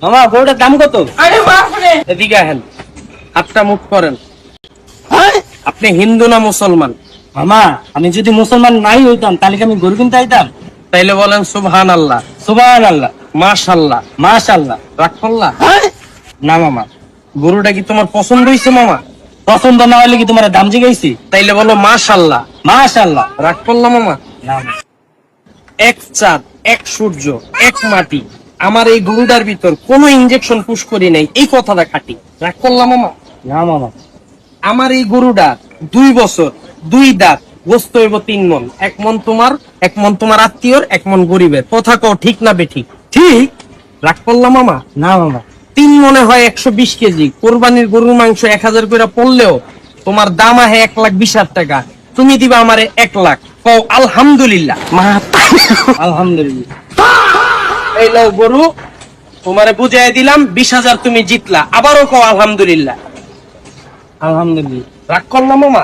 মামা গরুটার দাম কত? আরে বাপরে, এদিকে আহেন, হাতটা মুখ করেন। আপনি হিন্দু না মুসলমান? মামা আমি যদি মুসলমান নাই হইতাম তাহলে কি আমি গরু কিনতে আইতাম? তাইলে বলেন সুবহান আল্লাহ, সুবহানাল্লাহ, মাশাআল্লাহ। মাশাআল্লাহ। রাগ করলা? না মামা, গরুটা কি তোমার পছন্দ হয়েছে মামা? পছন্দ না হলে কি তোমার দাম জিগাইছি? তাইলে বলো মাশাআল্লাহ। মাশাআল্লাহ। রাগ করলা মামা? না এক চাঁদ, এক সূর্য, এক মাটি, আমার এই গরুটার ভিতর কোনো ইনজেকশন পুশ করি নাই, এই কথাটা খাটি। রাগ করলাম মামা? না মামা, আমার এই গরুটা 2 বছর 2 দাঁত, গোস্ত হইব 3 মন। 1 মন তোমার, 1 মন তোমার আত্মীয়র, 1 মন গরিবের। কথা কও ঠিক না বেঠিক? ঠিক। রাগ করলাম মামা? না মামা, 3 মনে হয় 120 কেজি। কোরবানির গরুর মাংস 1000 করে পড়লেও তোমার দাম আহে 1,20,000 টাকা। তুমি দিবা আমারে 1 লাখ। কও আলহামদুলিল্লাহ। মা আলহামদুলিল্লাহ। এই লও গরু, তোমারে বুঝাই দিলাম, 20,000 তুমি জিতলা। আবারও কও আলহামদুলিল্লাহ। আলহামদুলিল্লাহ। রাগ করলাম মামা?